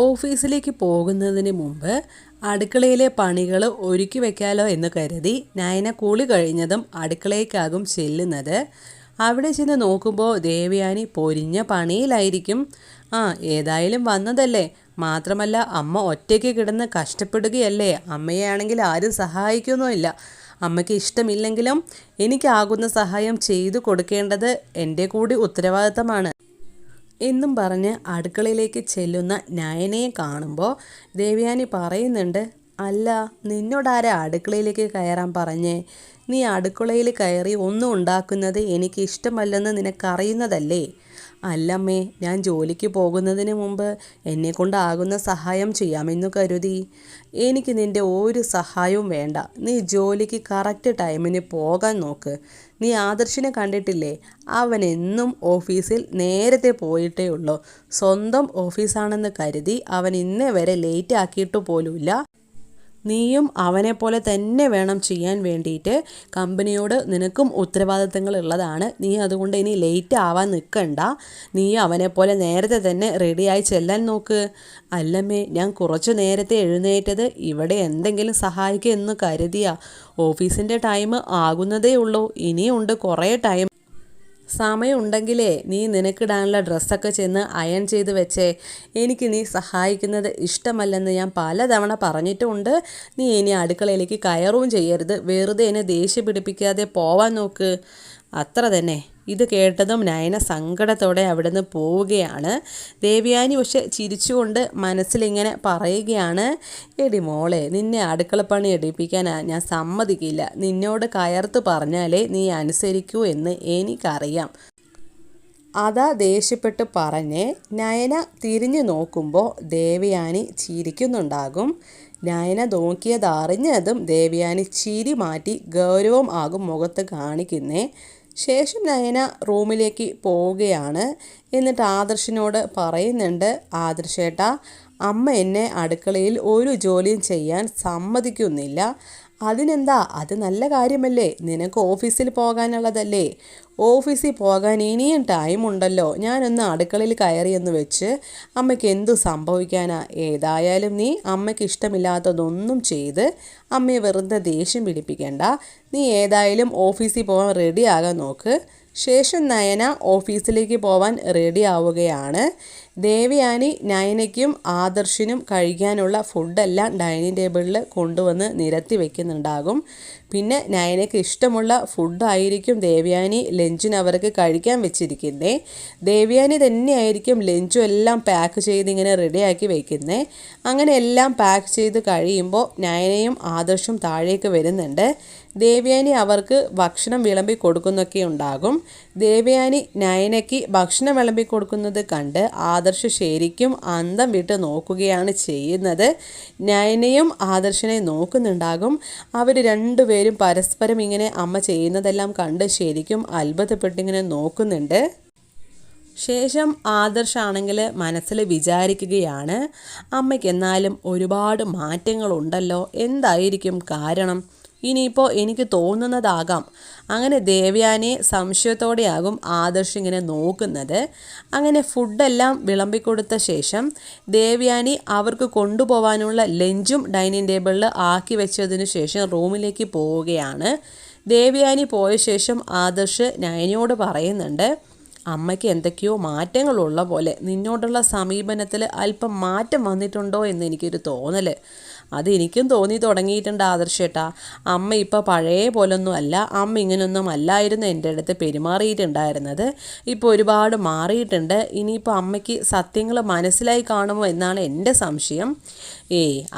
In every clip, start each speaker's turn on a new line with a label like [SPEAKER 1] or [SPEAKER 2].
[SPEAKER 1] ഓഫീസിലേക്ക് പോകുന്നതിന് മുമ്പ് അടുക്കളയിലെ പണികൾ ഒരുക്കി വെക്കാലോ എന്ന് കരുതി നയന കുളി കഴിഞ്ഞതും അടുക്കളയിലേക്കാകും ചെല്ലുന്നത്. അവിടെ ചെന്ന് നോക്കുമ്പോൾ ദേവയാനി പൊരിഞ്ഞ പണിയിലായിരിക്കും. ഏതായാലും വന്നതല്ലേ, മാത്രമല്ല അമ്മ ഒറ്റയ്ക്ക് കിടന്ന് കഷ്ടപ്പെടുകയല്ലേ, അമ്മയാണെങ്കിൽ ആരും സഹായിക്കുന്നുമില്ല. അമ്മയ്ക്ക് ഇഷ്ടമില്ലെങ്കിലും എനിക്കാകുന്ന സഹായം ചെയ്തു കൊടുക്കേണ്ടത് എൻ്റെ കൂടി ഉത്തരവാദിത്തമാണ് എന്നും പറഞ്ഞ് അടുക്കളയിലേക്ക് ചെല്ലുന്ന നയനയെ കാണുമ്പോൾ ദേവയാനി പറയുന്നുണ്ട്, അല്ല നിന്നോടാരാ അടുക്കളയിലേക്ക് കയറാൻ പറഞ്ഞേ? നീ അടുക്കളയിൽ കയറി ഒന്നും ഉണ്ടാക്കുന്നത് എനിക്ക് ഇഷ്ടമല്ലെന്ന് നിനക്കറിയുന്നതല്ലേ? അല്ലമ്മേ, ഞാൻ ജോലിക്ക് പോകുന്നതിന് മുമ്പ് എന്നെക്കൊണ്ടാകുന്ന സഹായം ചെയ്യാമെന്നു കരുതി. എനിക്ക് നിൻ്റെ ഒരു സഹായവും വേണ്ട. നീ ജോലിക്ക് കറക്റ്റ് ടൈമിന് പോകാൻ നോക്ക്. നീ ആദർശിനെ കണ്ടിട്ടില്ലേ? അവൻ എന്നും ഓഫീസിൽ നേരത്തെ പോയിട്ടേ ഉള്ളൂ. സ്വന്തം ഓഫീസാണെന്ന് കരുതി അവൻ ഇന്നേ വരെ ലേറ്റ് ആക്കിയിട്ട് പോലുമില്ല. നീയും അവനെപ്പോലെ തന്നെ വേണം ചെയ്യാൻ വേണ്ടിയിട്ട്. കമ്പനിയോട് നിനക്കും ഉത്തരവാദിത്തങ്ങൾ ഉള്ളതാണ്. നീ അതുകൊണ്ട് ഇനി ലേറ്റ് ആവാൻ നിൽക്കണ്ട. നീ അവനെപ്പോലെ നേരത്തെ തന്നെ റെഡിയായി ചെല്ലാൻ നോക്ക്. അല്ലമ്മേ, ഞാൻ കുറച്ച് നേരത്തെ എഴുന്നേറ്റത് ഇവിടെ എന്തെങ്കിലും സഹായിക്കുക എന്ന് കരുതിയാ. ഓഫീസിൻ്റെ ടൈം ആകുന്നതേ ഉള്ളൂ. ഇനിയുണ്ട് കുറേ ടൈം. സമയമുണ്ടെങ്കിലേ നീ നിനക്കിടാനുള്ള ഡ്രസ്സൊക്കെ ചെന്ന് അയൺ ചെയ്ത് വെച്ചേ. എനിക്ക് നീ സഹായിക്കുന്നത് ഇഷ്ടമല്ലെന്ന് ഞാൻ പലതവണ പറഞ്ഞിട്ടുമുണ്ട്. നീ ഇനി അടുക്കളയിലേക്ക് കയറുകയും ചെയ്യരുത്. വെറുതെ എന്നെ ദേഷ്യം പിടിപ്പിക്കാതെ പോവാൻ നോക്ക്. അത്ര തന്നെ. ഇത് കേട്ടതും നയന സങ്കടത്തോടെ അവിടെ നിന്ന് പോവുകയാണ്. ദേവയാനി പക്ഷെ ചിരിച്ചുകൊണ്ട് മനസ്സിലിങ്ങനെ പറയുകയാണ്, എടി മോളെ, നിന്നെ അടുക്കളപ്പണി എടുപ്പിക്കാൻ ഞാൻ സമ്മതിക്കില്ല. നിന്നോട് കയർത്ത് പറഞ്ഞാലേ നീ അനുസരിക്കൂ എന്ന് എനിക്കറിയാം. അതാ ദേഷ്യപ്പെട്ട് പറഞ്ഞ് നയന തിരിഞ്ഞു നോക്കുമ്പോൾ ദേവയാനി ചിരിക്കുന്നുണ്ടാകും. നയന നോക്കിയതറിഞ്ഞതും ദേവയാനി ചിരി മാറ്റി ഗൗരവം ആകും മുഖത്ത് കാണിക്കുന്നേ. ശേഷം നയന റൂമിലേക്ക് പോവുകയാണ്. എന്നിട്ട് ആദർശിനോട് പറയുന്നുണ്ട്, ആദർശേട്ടാ, അമ്മ എന്നെ അടുക്കളയിൽ ഒരു ജോലിയും ചെയ്യാൻ സമ്മതിക്കുന്നില്ല. അതിനെന്താ, അത് നല്ല കാര്യമല്ലേ? നിനക്ക് ഓഫീസിൽ പോകാനുള്ളതല്ലേ? ഓഫീസിൽ പോകാൻ ഇനിയും ടൈമുണ്ടല്ലോ. ഞാനൊന്ന് അടുക്കളയിൽ കയറിയെന്ന് വെച്ച് അമ്മയ്ക്ക് എന്തു സംഭവിക്കാനാ? ഏതായാലും നീ അമ്മയ്ക്ക് ഇഷ്ടമില്ലാത്തതൊന്നും ചെയ്ത് അമ്മയെ വെറുതെ ദേഷ്യം പിടിപ്പിക്കണ്ട. നീ ഏതായാലും ഓഫീസിൽ പോകാൻ റെഡിയാകാൻ നോക്ക്. ശേഷം നയന ഓഫീസിലേക്ക് പോവാൻ റെഡി ആവുകയാണ്. ദേവയാനി നയനയ്ക്കും ആദർശിനും കഴിക്കാനുള്ള ഫുഡെല്ലാം ഡൈനിങ് ടേബിളിൽ കൊണ്ടുവന്ന് നിരത്തി വയ്ക്കുന്നുണ്ടാകും. പിന്നെ നയനയ്ക്ക് ഇഷ്ടമുള്ള ഫുഡായിരിക്കും ദേവയാനി ലഞ്ചിന് അവർക്ക് കഴിക്കാൻ വെച്ചിരിക്കുന്നത്. ദേവയാനി തന്നെയായിരിക്കും ലഞ്ചും എല്ലാം പാക്ക് ചെയ്ത് ഇങ്ങനെ റെഡിയാക്കി വയ്ക്കുന്നത്. അങ്ങനെ എല്ലാം പാക്ക് ചെയ്ത് കഴിയുമ്പോൾ നയനയും ആദർശും താഴേക്ക് വരുന്നുണ്ട്. ദേവയാനി അവർക്ക് ഭക്ഷണം വിളമ്പി കൊടുക്കുന്നൊക്കെ ഉണ്ടാകും. ദേവയാനി നയനയ്ക്ക് ഭക്ഷണം വിളമ്പി കൊടുക്കുന്നത് കണ്ട് ആദർശ് ശരിക്കും അന്തം വിട്ട് നോക്കുകയാണ് ചെയ്യുന്നത്. നയനയും ആദർശിനെ നോക്കുന്നുണ്ടാകും. അവർ രണ്ടുപേരും പരസ്പരം ഇങ്ങനെ അമ്മ ചെയ്യുന്നതെല്ലാം കണ്ട് ശരിക്കും അത്ഭുതപ്പെട്ടിങ്ങനെ നോക്കുന്നുണ്ട്. ശേഷം ആദർശാണെങ്കിൽ മനസ്സിൽ വിചാരിക്കുകയാണ്, അമ്മയ്ക്ക് എന്നാലും ഒരുപാട് മാറ്റങ്ങളുണ്ടല്ലോ, എന്തായിരിക്കും കാരണം? ഇനിയിപ്പോൾ എനിക്ക് തോന്നുന്നതാകാം. അങ്ങനെ ദേവയാനിയെ സംശയത്തോടെയാകും ആദർശ് ഇങ്ങനെ നോക്കുന്നത്. അങ്ങനെ ഫുഡെല്ലാം വിളമ്പിക്കൊടുത്ത ശേഷം ദേവയാനി അവർക്ക് കൊണ്ടുപോകാനുള്ള ലഞ്ചും ഡൈനിങ് ടേബിളിൽ ആക്കി വെച്ചതിന് ശേഷം റൂമിലേക്ക് പോവുകയാണ്. ദേവയാനി പോയ ശേഷം ആദർശ് നയനയോട് പറയുന്നുണ്ട്, അമ്മയ്ക്ക് എന്തൊക്കെയോ മാറ്റങ്ങളുള്ള പോലെ, നിന്നോടുള്ള സമീപനത്തിൽ അല്പം മാറ്റം വന്നിട്ടുണ്ടോ എന്ന് എനിക്കൊരു തോന്നൽ. അതെനിക്കും തോന്നി തുടങ്ങിയിട്ടുണ്ട് ആദർശേട്ടാ. അമ്മ ഇപ്പോൾ പഴയ പോലൊന്നും അല്ല. അമ്മ ഇങ്ങനെയൊന്നും അല്ലായിരുന്നു എൻ്റെ അടുത്ത് പെരുമാറിയിട്ടുണ്ടായിരുന്നത്. ഇപ്പോൾ ഒരുപാട് മാറിയിട്ടുണ്ട്. ഇനിയിപ്പോൾ അമ്മയ്ക്ക് സത്യങ്ങൾ മനസ്സിലായി കാണുമോ എന്നാണ് എൻ്റെ സംശയം.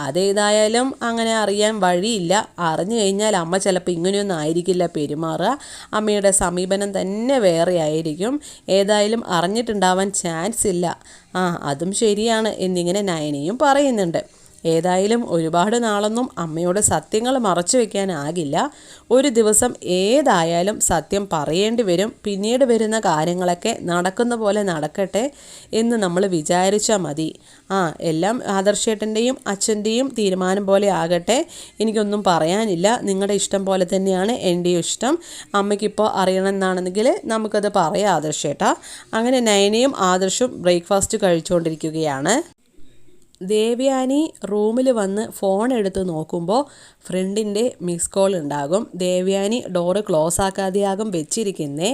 [SPEAKER 1] അതേതായാലും അങ്ങനെ അറിയാൻ വഴിയില്ല. അറിഞ്ഞു കഴിഞ്ഞാൽ അമ്മ ചിലപ്പോൾ ഇങ്ങനെയൊന്നും ആയിരിക്കില്ല പെരുമാറുക. അമ്മയുടെ സമീപനം തന്നെ വേറെ ആയിരിക്കും. ഏതായാലും അറിഞ്ഞിട്ടുണ്ടാവാൻ ചാൻസ് ഇല്ല. അതും ശരിയാണ് എന്നിങ്ങനെ നയനയും പറയുന്നുണ്ട്. ഏതായാലും ഒരുപാട് നാളൊന്നും അമ്മയോട് സത്യങ്ങൾ മറച്ചു വയ്ക്കാനാകില്ല. ഒരു ദിവസം ഏതായാലും സത്യം പറയേണ്ടി വരും. പിന്നീട് വരുന്ന കാര്യങ്ങളൊക്കെ നടക്കുന്ന പോലെ നടക്കട്ടെ എന്ന് നമ്മൾ വിചാരിച്ചാൽ മതി. എല്ലാം ആദർശേട്ടൻ്റെയും അച്ഛൻ്റെയും തീരുമാനം പോലെ ആകട്ടെ. എനിക്കൊന്നും പറയാനില്ല. നിങ്ങളുടെ ഇഷ്ടം പോലെ തന്നെയാണ് എൻ്റെയും ഇഷ്ടം. അമ്മയ്ക്കിപ്പോൾ അറിയണമെന്നാണെങ്കിൽ നമുക്കത് പറയാം ആദർശേട്ടാ. അങ്ങനെ നയനയും ആദർശും ബ്രേക്ക്ഫാസ്റ്റ് കഴിച്ചുകൊണ്ടിരിക്കുകയാണ്. ദേവയാനി റൂമിൽ വന്ന് ഫോൺ എടുത്ത് നോക്കുമ്പോൾ ഫ്രണ്ടിൻ്റെ മിസ് കോൾ ഉണ്ടാകും. ദേവയാനി ഡോറ് ക്ലോസ് ആക്കാതെയാകും വെച്ചിരിക്കുന്നേ.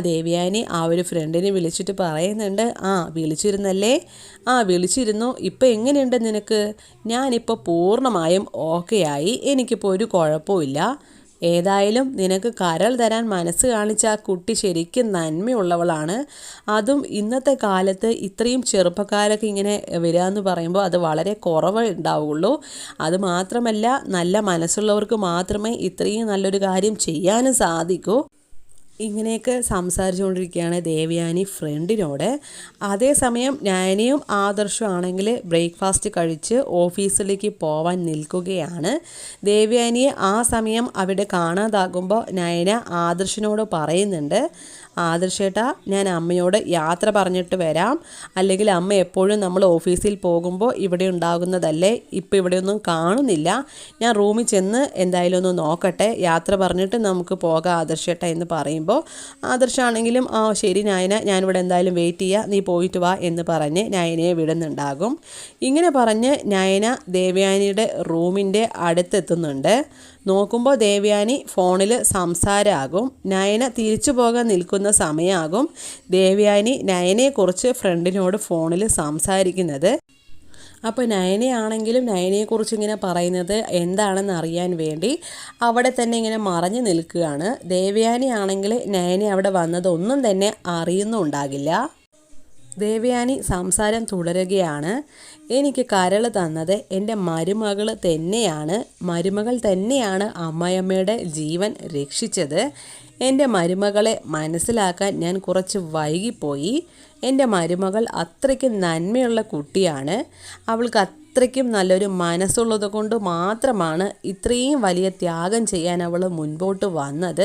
[SPEAKER 1] ദേവയാനി ആ ഒരു ഫ്രണ്ടിനെ വിളിച്ചിട്ട് പറയുന്നുണ്ട്, വിളിച്ചിരുന്നല്ലേ, വിളിച്ചിരുന്നു, ഇപ്പം എങ്ങനെയുണ്ട് നിനക്ക്? ഞാനിപ്പോൾ പൂർണ്ണമായും ഓക്കെ ആയി, എനിക്കിപ്പോൾ ഒരു കുഴപ്പമില്ല. ഏതായാലും നിനക്ക് കരൾ തരാൻ മനസ്സ് കാണിച്ച ആ കുട്ടി ശരിക്കും നന്മയുള്ളവളാണ്. അതും ഇന്നത്തെ കാലത്ത് ഇത്രയും ചെറുപ്പക്കാരൊക്കെ ഇങ്ങനെ വരിക എന്ന് പറയുമ്പോൾ അത് വളരെ കുറവ് ഉണ്ടാവുള്ളൂ. അതുമാത്രമല്ല, നല്ല മനസ്സുള്ളവർക്ക് മാത്രമേ ഇത്രയും നല്ലൊരു കാര്യം ചെയ്യാനും സാധിക്കൂ. ഇങ്ങനെയൊക്കെ സംസാരിച്ചുകൊണ്ടിരിക്കുകയാണ് ദേവയാനി ഫ്രണ്ടിനോട്. അതേസമയം നയനയും ആദർശവും ആണെങ്കിൽ ബ്രേക്ക്ഫാസ്റ്റ് കഴിച്ച് ഓഫീസിലേക്ക് പോവാൻ നിൽക്കുകയാണ്. ദേവയാനിയെ ആ സമയം അവിടെ കാണാതാകുമ്പോൾ നയന ആദർശിനോട് പറയുന്നുണ്ട്, ആദർശേട്ടാ, ഞാൻ അമ്മയോട് യാത്ര പറഞ്ഞിട്ട് വരാം, അല്ലെങ്കിൽ അമ്മ എപ്പോഴും നമ്മൾ ഓഫീസിൽ പോകുമ്പോൾ ഇവിടെ ഉണ്ടാകുന്നതല്ലേ, ഇപ്പം ഇവിടെയൊന്നും കാണുന്നില്ല, ഞാൻ റൂമിൽ ചെന്ന് എന്തായാലും ഒന്ന് നോക്കട്ടെ, യാത്ര പറഞ്ഞിട്ട് നമുക്ക് പോകാം ആദർശേട്ടാ എന്ന് പറയുമ്പോൾ ആദർശാണെങ്കിലും ശരി നയന, ഞാനിവിടെ എന്തായാലും വെയിറ്റ് ചെയ്യുക, നീ പോയിട്ട് വാ എന്ന് പറഞ്ഞ് നയനയെ വിടുന്നുണ്ടാകും. ഇങ്ങനെ പറഞ്ഞ് നയന ദേവയാനിയുടെ റൂമിൻ്റെ അടുത്തെത്തുന്നുണ്ട്. നോക്കുമ്പോൾ ദേവയാനി ഫോണിൽ സംസാരമാകും. നയന തിരിച്ചു പോകാൻ നിൽക്കുന്ന സമയമാകും ദേവയാനി നയനയെക്കുറിച്ച് ഫ്രണ്ടിനോട് ഫോണിൽ സംസാരിക്കുന്നത്. അപ്പോൾ നയനയാണെങ്കിലും നയനയെക്കുറിച്ച് ഇങ്ങനെ പറയുന്നത് എന്താണെന്ന് അറിയാൻ വേണ്ടി അവിടെ തന്നെ ഇങ്ങനെ മറഞ്ഞു നിൽക്കുകയാണ്. ദേവയാനി ആണെങ്കിൽ നയന അവിടെ വന്നതൊന്നും തന്നെ അറിയുന്നുണ്ടാകില്ല. ദേവയാനി സംസാരം തുടരുകയാണ്. എനിക്ക് കരൾ തന്നത് എൻ്റെ മരുമകൾ തന്നെയാണ്. മരുമകൾ തന്നെയാണ് അമ്മായിയമ്മയുടെ ജീവൻ രക്ഷിച്ചത്. എൻ്റെ മരുമകളെ മനസ്സിലാക്കാൻ ഞാൻ കുറച്ച് വൈകിപ്പോയി. എൻ്റെ മരുമകൾ അത്രയ്ക്ക് നന്മയുള്ള കുട്ടിയാണ്. അവൾക്ക് അത്രയ്ക്കും നല്ലൊരു മനസ്സുള്ളത് കൊണ്ട് മാത്രമാണ് ഇത്രയും വലിയ ത്യാഗം ചെയ്യാൻ അവൾ മുൻപോട്ട് വന്നത്.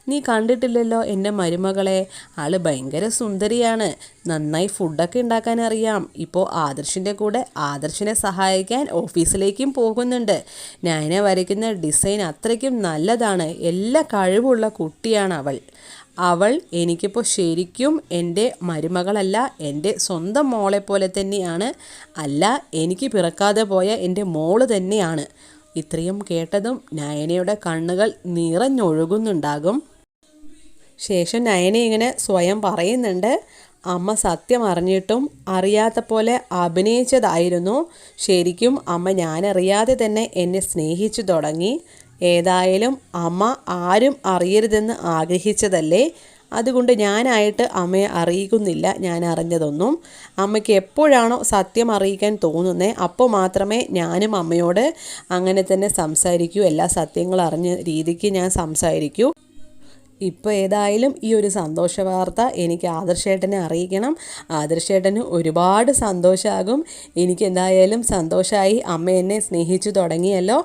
[SPEAKER 1] നീ കണ്ടിട്ടില്ലല്ലോ എൻ്റെ മരുമകളെ, ആൾ ഭയങ്കര സുന്ദരിയാണ്, നന്നായി ഫുഡൊക്കെ ഉണ്ടാക്കാൻ അറിയാം. ഇപ്പോൾ ആദർശിൻ്റെ കൂടെ ആദർശിനെ സഹായിക്കാൻ ഓഫീസിലേക്കും പോകുന്നുണ്ട്. നയന വരയ്ക്കുന്ന ഡിസൈൻ അത്രയ്ക്കും നല്ലതാണ്. എല്ലാ കഴിവുള്ള കുട്ടിയാണ് അവൾ എനിക്കിപ്പോൾ ശരിക്കും എൻ്റെ മരുമകളല്ല, എൻ്റെ സ്വന്തം മോളെ പോലെ തന്നെയാണ്. അല്ല, എനിക്ക് പിറക്കാതെ പോയ എൻ്റെ മോള് തന്നെയാണ്. ഇത്രയും കേട്ടതും നയനയുടെ കണ്ണുകൾ നിറഞ്ഞൊഴുകുന്നുണ്ടാകും. ശേഷം നയന ഇങ്ങനെ സ്വയം പറയുന്നുണ്ട്, അമ്മ സത്യം അറിഞ്ഞിട്ടും അറിയാത്ത പോലെ അഭിനയിച്ചതായിരുന്നു. ശരിക്കും അമ്മ ഞാനറിയാതെ തന്നെ എന്നെ സ്നേഹിച്ചു തുടങ്ങി. ഏതായാലും അമ്മ ആരും അറിയരുതെന്ന് ആഗ്രഹിച്ചതല്ലേ, അതുകൊണ്ട് ഞാനായിട്ട് അമ്മയെ അറിയിക്കുന്നില്ല ഞാൻ അറിഞ്ഞതൊന്നും. അമ്മയ്ക്ക് എപ്പോഴാണോ സത്യം അറിയിക്കാൻ തോന്നുന്നത് അപ്പോൾ മാത്രമേ ഞാനും അമ്മയോട് അങ്ങനെ തന്നെ സംസാരിക്കൂ, എല്ലാ സത്യങ്ങളും അറിഞ്ഞ രീതിക്ക് ഞാൻ സംസാരിക്കൂ. ഇപ്പോൾ ഏതായാലും ഈ ഒരു സന്തോഷ വാർത്ത എനിക്ക് ആദർശേട്ടനെ അറിയിക്കണം. ആദർശേട്ടന് ഒരുപാട് സന്തോഷമാകും. എനിക്ക് എന്തായാലും സന്തോഷമായി, അമ്മ എന്നെ സ്നേഹിച്ചു തുടങ്ങിയല്ലോ.